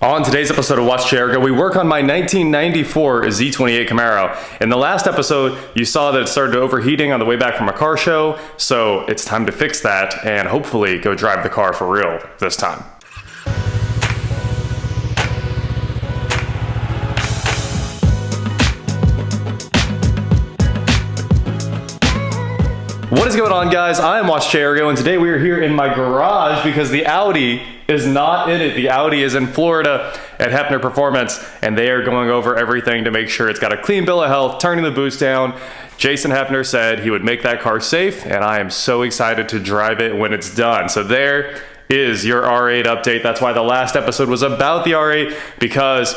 On today's episode of Watch Chergo, we work on my 1994 Z28 Camaro. In the last episode, you saw that it started overheating on the way back from a car show, so it's time to fix that and hopefully go drive the car for real this time. What is going on, guys? I am Watch Chergo, and today we are here in my garage because the Audi is not in it. The Audi is in Florida at Hefner Performance, and they are going over everything to make sure it's got a clean bill of health, turning the boost down. Jason Hefner said he would make that car safe, and I am so excited to drive it when it's done. So there is your R8 update. That's why the last episode was about the R8, because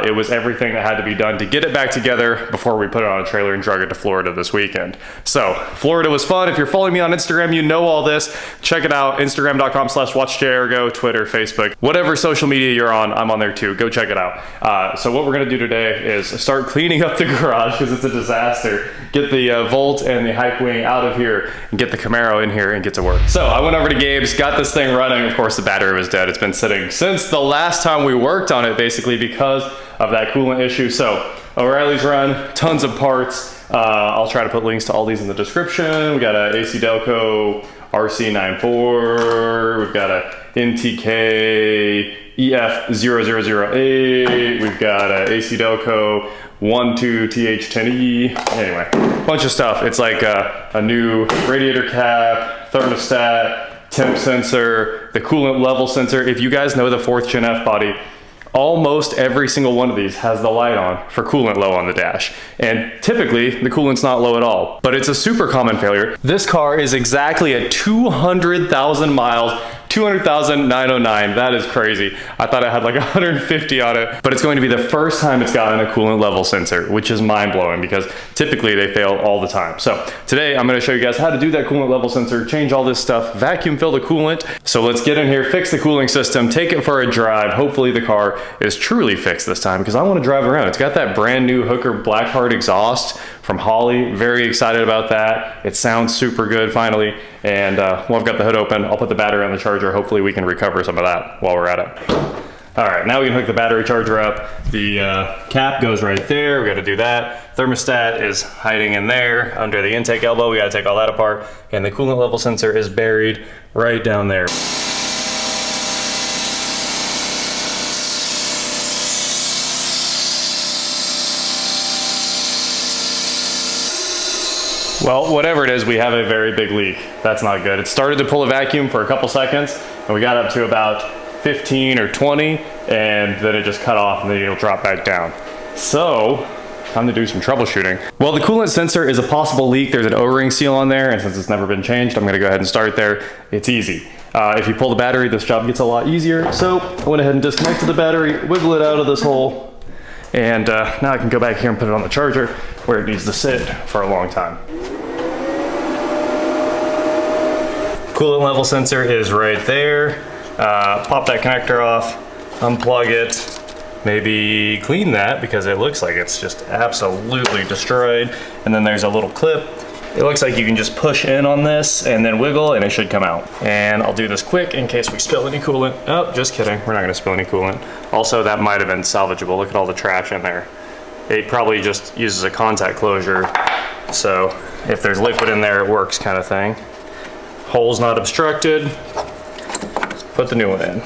it was everything that had to be done to get it back together before we put it on a trailer and drug it to Florida this weekend. So Florida was fun. If you're following me on Instagram, you know all this. Check it out, Instagram.com/WatchJRgo, Twitter, Facebook, whatever social media you're on, I'm on there too. Go check it out. So what we're gonna do today is start cleaning up the garage because it's a disaster. Get the Volt and the Hype Wing out of here and get the Camaro in here and get to work. So I went over to Gabe's, got this thing running. Of course, the battery was dead. It's been sitting since the last time we worked on it, basically because of that coolant issue. So O'Reilly's run, tons of parts. I'll try to put links to all these in the description. We got a AC Delco RC94. We've got a NTK EF0008. We've got a AC Delco 12 TH10E. Anyway, bunch of stuff. It's like a new radiator cap, thermostat, temp sensor, the coolant level sensor. If you guys know the 4th Gen F body, almost every single one of these has the light on for coolant low on the dash. And typically the coolant's not low at all, but it's a super common failure. This car is exactly at 200,000 miles, 200,909. That is crazy. I thought it had like 150 on it, but it's going to be the first time it's gotten a coolant level sensor, which is mind blowing because typically they fail all the time. So today I'm going to show you guys how to do that coolant level sensor, change all this stuff, vacuum fill the coolant. So let's get in here, fix the cooling system, take it for a drive. Hopefully the car is truly fixed this time because I want to drive around. It's got that brand new Hooker Blackheart exhaust from Holley. Very excited about that. It sounds super good finally. And well, I've got the hood open. I'll put the battery on the charger. Hopefully we can recover some of that while we're at it. All right, now we can hook the battery charger up. The cap goes right there. We got to do that. Thermostat is hiding in there under the intake elbow. We got to take all that apart. And the coolant level sensor is buried right down there. Well, whatever it is, we have a very big leak. That's not good. It started to pull a vacuum for a couple seconds, and we got up to about 15 or 20, and then it just cut off, and then it'll drop back down. So, time to do some troubleshooting. Well, the coolant sensor is a possible leak. There's an O-ring seal on there, and since it's never been changed, I'm gonna go ahead and start there. It's easy. If you pull the battery, this job gets a lot easier. So, I went ahead and disconnected the battery, wiggle it out of this hole, and now I can go back here and put it on the charger where it needs to sit for a long time. Coolant level sensor is right there. Pop that connector off, unplug it, maybe clean that because it looks like it's just absolutely destroyed. And then there's a little clip. It looks like you can just push in on this and then wiggle and it should come out. And I'll do this quick in case we spill any coolant. Oh, just kidding, we're not gonna spill any coolant. Also, that might have been salvageable. Look at all the trash in there. It probably just uses a contact closure. So if there's liquid in there, it works kind of thing. Hole's not obstructed. Put the new one in.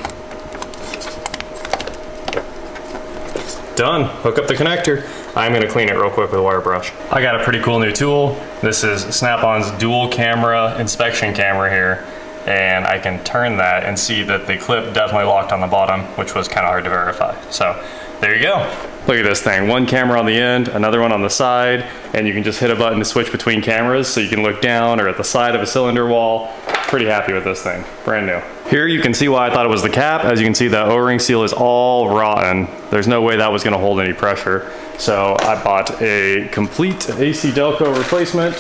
Done. Hook up the connector. I'm gonna clean it real quick with a wire brush. I got a pretty cool new tool. This is Snap-on's dual camera inspection camera here. And I can turn that and see that the clip definitely locked on the bottom, which was kind of hard to verify. So there you go. Look at this thing. One camera on the end, another one on the side, and you can just hit a button to switch between cameras so you can look down or at the side of a cylinder wall. Pretty happy with this thing, brand new. Here you can see why I thought it was the cap. As you can see, the O-ring seal is all rotten. There's no way that was gonna hold any pressure. So I bought a complete AC Delco replacement.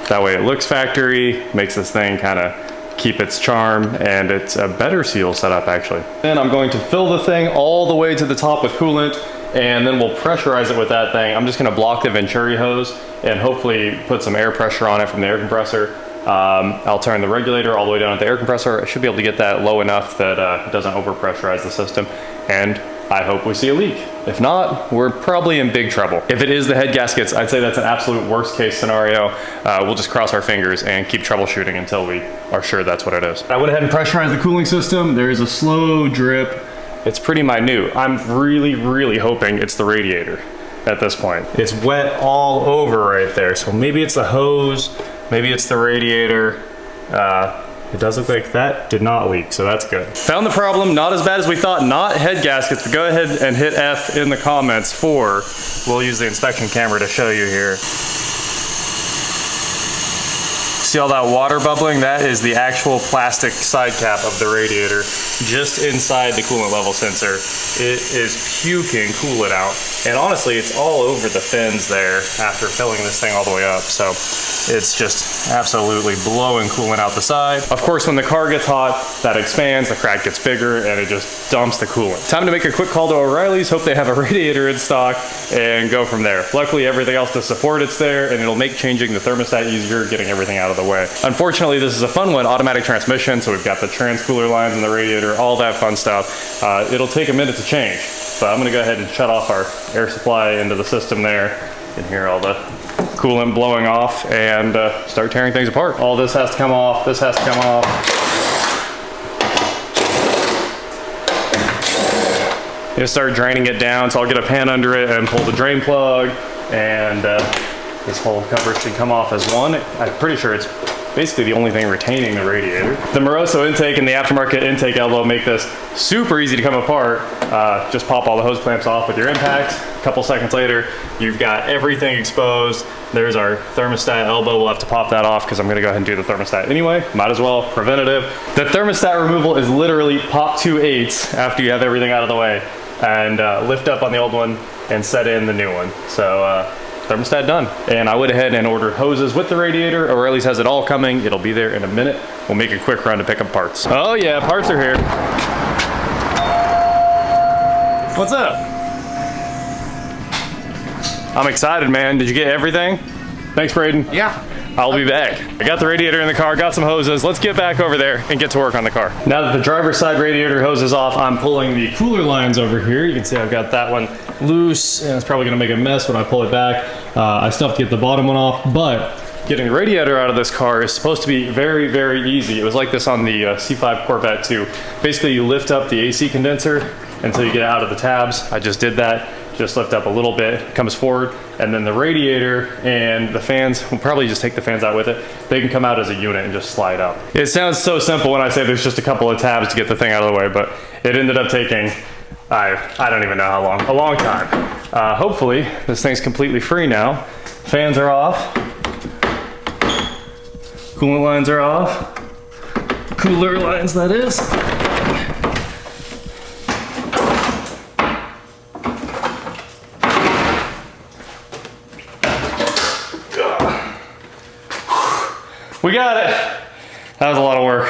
That way it looks factory, makes this thing kind of keep its charm, and it's a better seal setup actually. Then I'm going to fill the thing all the way to the top with coolant, and then we'll pressurize it with that thing. I'm just gonna block the Venturi hose and hopefully put some air pressure on it from the air compressor. I'll turn the regulator all the way down at the air compressor. I should be able to get that low enough that it doesn't overpressurize the system. And I hope we see a leak. If not, we're probably in big trouble. If it is the head gaskets, I'd say that's an absolute worst case scenario. We'll just cross our fingers and keep troubleshooting until we are sure that's what it is. I went ahead and pressurized the cooling system. There is a slow drip. It's pretty minute. I'm really, really hoping it's the radiator at this point. It's wet all over right there. So maybe it's the hose, maybe it's the radiator. It does look like that did not leak, so that's good. Found the problem, not as bad as we thought, not head gaskets, but go ahead and hit F in the comments for, we'll use the inspection camera to show you here. See all that water bubbling? That is the actual plastic side cap of the radiator, just inside the coolant level sensor. It is puking coolant out. And honestly, it's all over the fins there after filling this thing all the way up. So it's just absolutely blowing coolant out the side. Of course, when the car gets hot, that expands, the crack gets bigger, and it just dumps the coolant. Time to make a quick call to O'Reilly's, hope they have a radiator in stock, and go from there. Luckily, everything else to support it's there, and it'll make changing the thermostat easier, getting everything out of the way. Unfortunately, this is a fun one, automatic transmission, so we've got the trans cooler lines in the radiator, all that fun stuff. It'll take a minute to change, but I'm gonna go ahead and shut off our air supply into the system there. You can hear all the coolant blowing off and start tearing things apart. All this has to come off, this has to come off. You start draining it down, so I'll get a pan under it and pull the drain plug, and this whole cover should come off as one. I'm pretty sure it's basically the only thing retaining the radiator. The Moroso intake and the aftermarket intake elbow make this super easy to come apart. Just pop all the hose clamps off with your impact. A couple seconds later, you've got everything exposed. There's our thermostat elbow. We'll have to pop that off because I'm gonna go ahead and do the thermostat anyway. Might as well, preventative. The thermostat removal is literally pop 2/8 after you have everything out of the way and lift up on the old one and set in the new one. So thermostat done. And I went ahead and ordered hoses with the radiator. O'Reilly's has it all coming. It'll be there in a minute. We'll make a quick run to pick up parts. Oh yeah, parts are here. What's up? I'm excited, man. Did you get everything? Thanks, Braden. Yeah. I'll be back. I got the radiator in the car, got some hoses. Let's get back over there and get to work on the car. Now that the driver's side radiator hose is off, I'm pulling the cooler lines over here. You can see I've got that one loose, and it's probably gonna make a mess when I pull it back. I still have to get the bottom one off, but getting the radiator out of this car is supposed to be very, very easy. It was like this on the C5 Corvette too. Basically, you lift up the AC condenser until you get out of the tabs. I just did that. Just lift up a little bit, comes forward, and then the radiator and the fans, we'll probably just take the fans out with it. They can come out as a unit and just slide up. It sounds so simple when I say there's just a couple of tabs to get the thing out of the way, but it ended up taking, I don't even know how long, a long time. Hopefully, this thing's completely free now. Fans are off. Coolant lines are off. Cooler lines, that is. We got it. That was a lot of work.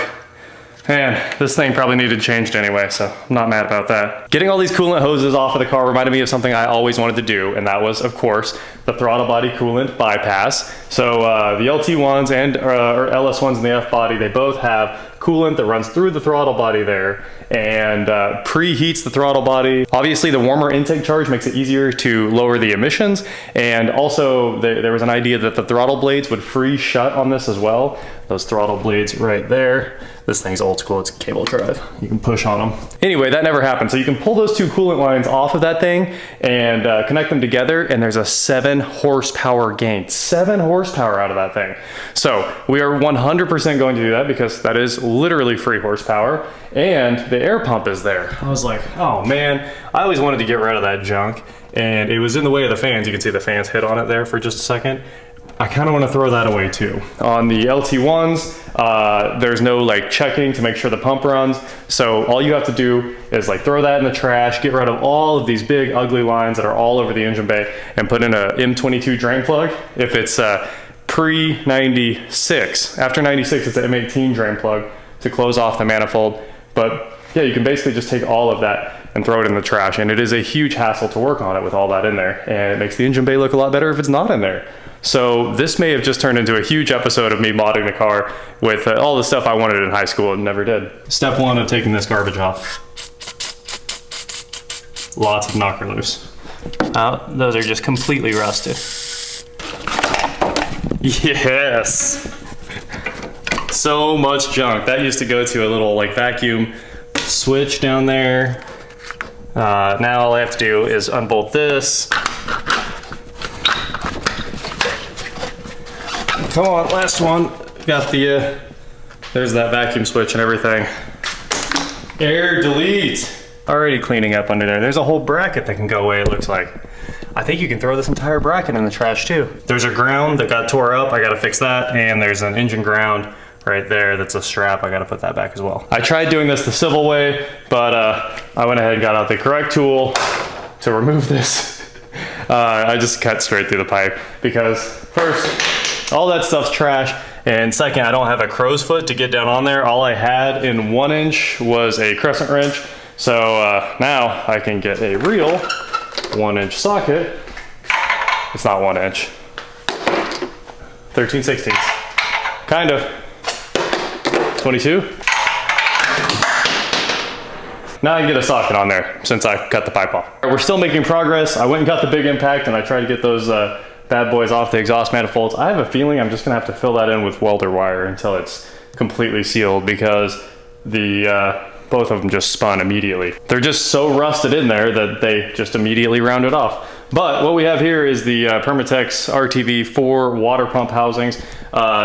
Man, this thing probably needed changed anyway, so I'm not mad about that. Getting all these coolant hoses off of the car reminded me of something I always wanted to do, and that was, of course, the throttle body coolant bypass. So the LT ones and or LS ones in the F body, they both have coolant that runs through the throttle body there and preheats the throttle body. Obviously, the warmer intake charge makes it easier to lower the emissions, and also there was an idea that the throttle blades would freeze shut on this as well. Those throttle blades right there. This thing's old school, it's a cable drive. You can push on them. Anyway, that never happened. So you can pull those two coolant lines off of that thing and connect them together, and there's a 7 horsepower gain. 7 horsepower out of that thing. So we are 100% going to do that because that is literally free horsepower, and the air pump is there. I was like, oh man, I always wanted to get rid of that junk, and it was in the way of the fans. You can see the fans hit on it there for just a second. I kind of want to throw that away too. On the LT1s, there's no like checking to make sure the pump runs. So all you have to do is like throw that in the trash, get rid of all of these big ugly lines that are all over the engine bay, and put in a M22 drain plug. If it's pre-96, after 96, it's an M18 drain plug to close off the manifold. But yeah, you can basically just take all of that and throw it in the trash. And it is a huge hassle to work on it with all that in there. And it makes the engine bay look a lot better if it's not in there. So this may have just turned into a huge episode of me modding the car with all the stuff I wanted in high school and never did. Step one of taking this garbage off. Lots of knocker loose. Those are just completely rusted. Yes! So much junk. That used to go to a little like vacuum switch down there. Now all I have to do is unbolt this. Come on, last one. Got the, there's that vacuum switch and everything. Air delete. Already cleaning up under there. There's a whole bracket that can go away, it looks like. I think you can throw this entire bracket in the trash too. There's a ground that got tore up, I gotta fix that, and there's an engine ground right there that's a strap, I gotta put that back as well. I tried doing this the civil way, but I went ahead and got out the correct tool to remove this. I just cut straight through the pipe because first, all that stuff's trash, and second, I don't have a crow's foot to get down on there. All I had in 1 inch was a crescent wrench, so now I can get a real 1 inch socket. It's not 1 inch. 13/16. Kind of. 22. Now I can get a socket on there since I cut the pipe off. We're still making progress. I went and got the big impact and I tried to get those bad boys off the exhaust manifolds. I have a feeling I'm just gonna have to fill that in with welder wire until it's completely sealed because the both of them just spun immediately. They're just so rusted in there that they just immediately rounded off. But what we have here is the Permatex RTV4 water pump housings.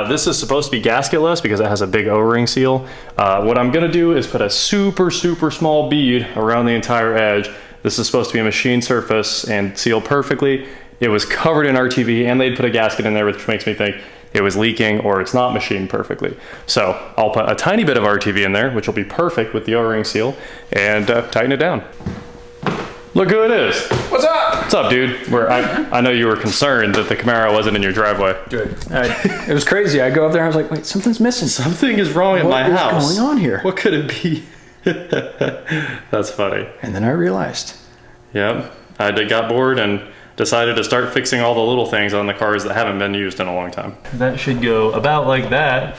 This is supposed to be gasketless because it has a big O-ring seal. What I'm gonna do is put a super small bead around the entire edge. This is supposed to be a machine surface and seal perfectly. It was covered in RTV and they'd put a gasket in there, which makes me think it was leaking or it's not machined perfectly. So I'll put a tiny bit of RTV in there, which will be perfect with the O-ring seal, and tighten it down. Look who it is. What's up? What's up, dude? I know you were concerned that the Camaro wasn't in your driveway. Good. It was crazy. I go up there and I was like, wait, something's missing. Something is wrong at my house. What's going on here? What could it be? That's funny. And then I realized. Yep. I got bored and decided to start fixing all the little things on the cars that haven't been used in a long time. That should go about like that.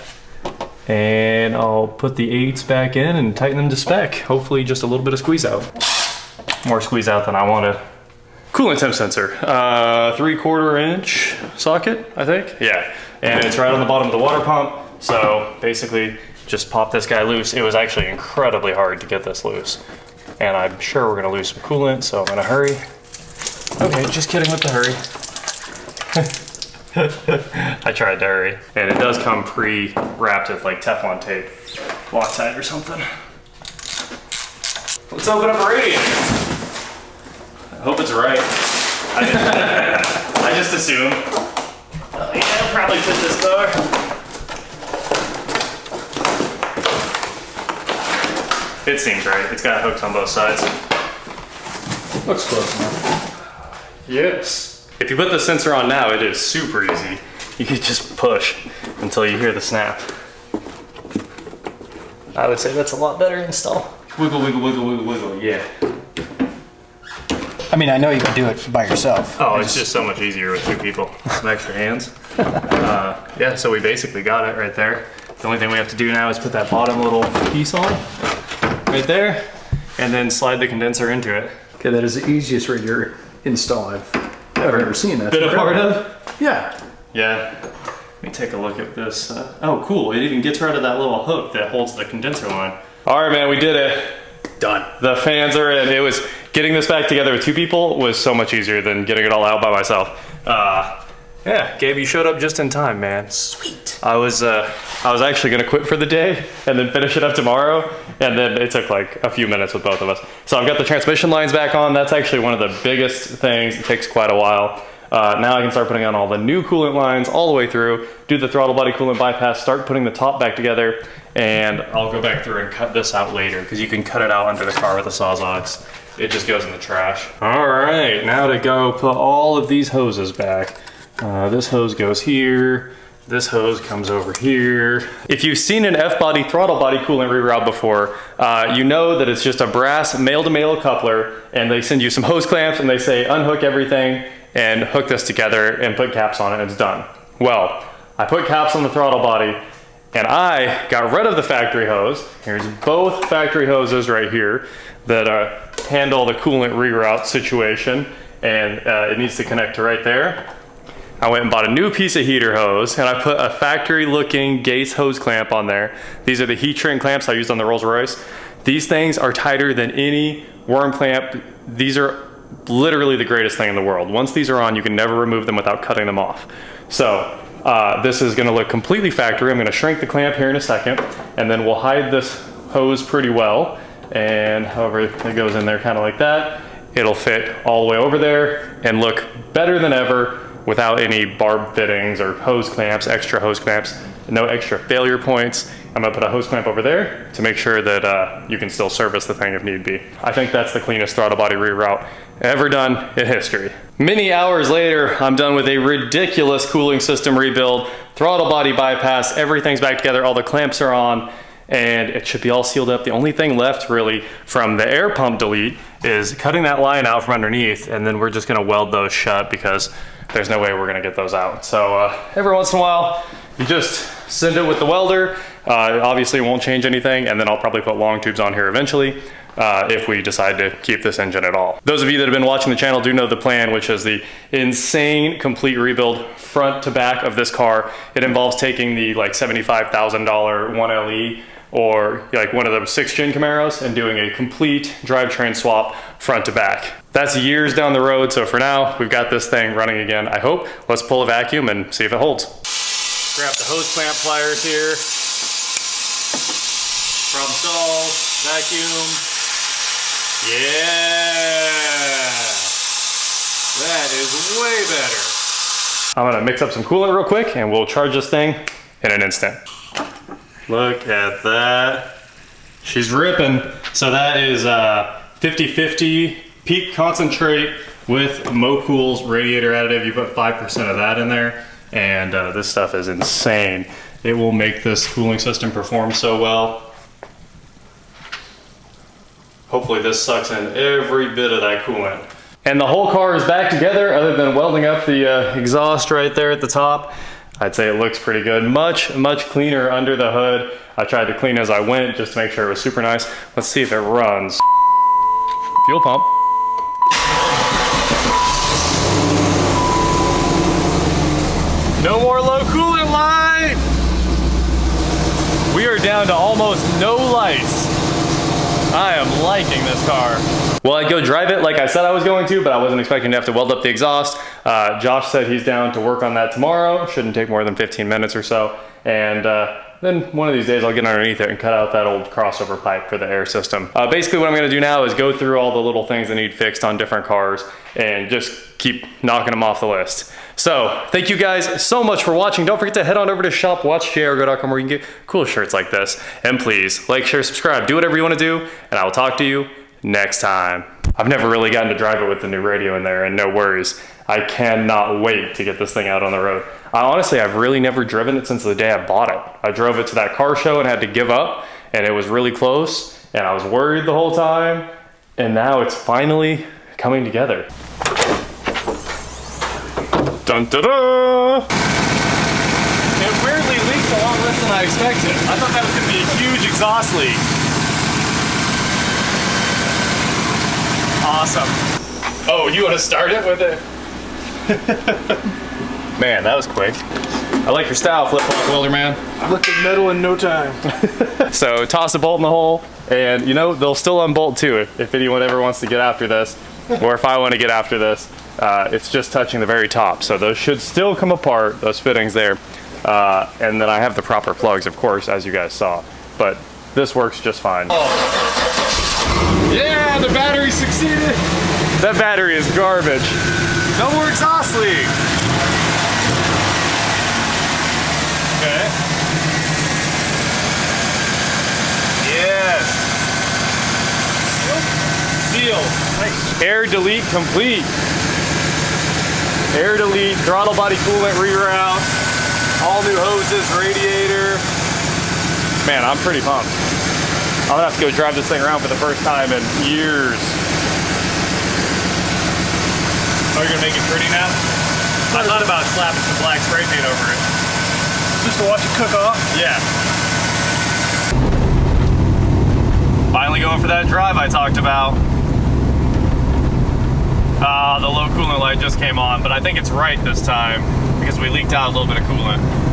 And I'll put the 8s back in and tighten them to spec. Hopefully just a little bit of squeeze out. More squeeze out than I wanted. Coolant temp sensor. 3/4 inch socket, I think. Yeah, and it's right on the bottom of the water pump. So basically just pop this guy loose. It was actually incredibly hard to get this loose. And I'm sure we're gonna lose some coolant, so I'm gonna hurry. Okay, just kidding with the hurry. I tried to hurry. And it does come pre-wrapped with like Teflon tape. Loctite or something. Let's open up a radiator. I hope it's right. I just assume. Oh yeah, I'll probably fit this car. It seems right. It's got hooks on both sides. Looks close enough. Yes. If you put the sensor on now, it is super easy. You can just push until you hear the snap. I would say that's a lot better install. Wiggle, wiggle, wiggle, wiggle, wiggle, yeah. I mean, I know you can do it by yourself. Oh, it's just so much easier with 2 people. Some extra hands. Yeah, so we basically got it right there. The only thing we have to do now is put that bottom little piece on, right there, and then slide the condenser into it. Okay, that is the easiest radiator install I've ever seen. That's been a part of? Yeah. Yeah. Let me take a look at this. Oh, cool. It even gets rid of that little hook that holds the condenser line. All right, man, we did it. Done. The fans are in. It was getting this back together with 2 people was so much easier than getting it all out by myself. Yeah, Gabe, you showed up just in time, man. Sweet. I was actually gonna quit for the day and then finish it up tomorrow, and then it took like a few minutes with both of us. So I've got the transmission lines back on. That's actually one of the biggest things. It takes quite a while. Now I can start putting on all the new coolant lines all the way through, do the throttle body coolant bypass, start putting the top back together, and I'll go back through and cut this out later because you can cut it out under the car with a Sawzall. It just goes in the trash. All right, now to go put all of these hoses back. This hose goes here. This hose comes over here. If you've seen an F-body throttle body coolant reroute before, you know that it's just a brass male-to-male coupler, and they send you some hose clamps and they say unhook everything and hook this together and put caps on it, and it's done. Well, I put caps on the throttle body, and I got rid of the factory hose. Here's both factory hoses right here that handle the coolant reroute situation, and it needs to connect to right there. I went and bought a new piece of heater hose, and I put a factory looking Gates hose clamp on there. These are the heat shrink clamps I used on the Rolls Royce. These things are tighter than any worm clamp. These are literally the greatest thing in the world. Once these are on, you can never remove them without cutting them off. So this is gonna look completely factory. I'm gonna shrink the clamp here in a second, and then we'll hide this hose pretty well. And however it goes in there, kind of like that, it'll fit all the way over there and look better than ever without any barb fittings or hose clamps, extra hose clamps, no extra failure points. I'm gonna put a hose clamp over there to make sure that you can still service the thing if need be. I think that's the cleanest throttle body reroute ever done in history. Many hours later, I'm done with a ridiculous cooling system rebuild, throttle body bypass, everything's back together, all the clamps are on, and it should be all sealed up. The only thing left really from the air pump delete is cutting that line out from underneath, and then we're just gonna weld those shut because there's no way we're gonna get those out. So every once in a while, you just send it with the welder. Obviously it won't change anything, and then I'll probably put long tubes on here eventually if we decide to keep this engine at all. Those of you that have been watching the channel do know the plan, which is the insane complete rebuild front to back of this car. It involves taking the like $75,000 1LE or like one of the 6th gen Camaros and doing a complete drivetrain swap front to back. That's years down the road, so for now, we've got this thing running again, I hope. Let's pull a vacuum and see if it holds. Grab the hose clamp pliers here. Problem solved, vacuum. Yeah! That is way better. I'm gonna mix up some coolant real quick and we'll charge this thing in an instant. Look at that. She's ripping. So that is 50-50 peak concentrate with Mocool's radiator additive. You put 5% of that in there, and this stuff is insane. It will make this cooling system perform so well. Hopefully this sucks in every bit of that coolant. And the whole car is back together other than welding up the exhaust right there at the top. I'd say it looks pretty good. Much cleaner under the hood. I tried to clean as I went just to make sure it was super nice. Let's see if it runs. Fuel pump. No more low coolant line! We are down to almost no lights. I am liking this car. Well, I'd go drive it like I said I was going to, but I wasn't expecting to have to weld up the exhaust. Josh said he's down to work on that tomorrow. Shouldn't take more than 15 minutes or so. And then one of these days I'll get underneath it and cut out that old crossover pipe for the air system. Basically what I'm gonna do now is go through all the little things that need fixed on different cars and just keep knocking them off the list. So thank you guys so much for watching. Don't forget to head on over to shopwatchjrgo.com where you can get cool shirts like this. And please like, share, subscribe, do whatever you wanna do, and I will talk to you next time. I've never really gotten to drive it with the new radio in there, and no worries. I cannot wait to get this thing out on the road. Honestly, I've really never driven it since the day I bought it. I drove it to that car show and had to give up, and it was really close, and I was worried the whole time, and now it's finally coming together. Dun da da! It weirdly leaks a lot less than I expected. I thought that was gonna be a huge exhaust leak. Awesome. Oh, you want to start it with it? Man, that was quick. I like your style, flip-flop welder man. Liquid metal in no time. So toss a bolt in the hole, and you know, they'll still unbolt too if anyone ever wants to get after this, or if I want to get after this. It's just touching the very top, so those should still come apart, those fittings there. And then I have the proper plugs, of course, as you guys saw, but this works just fine. Oh. Yeah, the battery succeeded. That battery is garbage. No more exhaust leak. Okay. Yes. Seal. Nice. Air delete complete. Air delete, throttle body coolant reroute, all new hoses, radiator. Man, I'm pretty pumped. I'm gonna have to go drive this thing around for the first time in years. Oh, you're gonna make it pretty now? I thought about slapping some black spray paint over it. Just to watch it cook off? Yeah. Finally going for that drive I talked about. The low coolant light just came on, but I think it's right this time because we leaked out a little bit of coolant.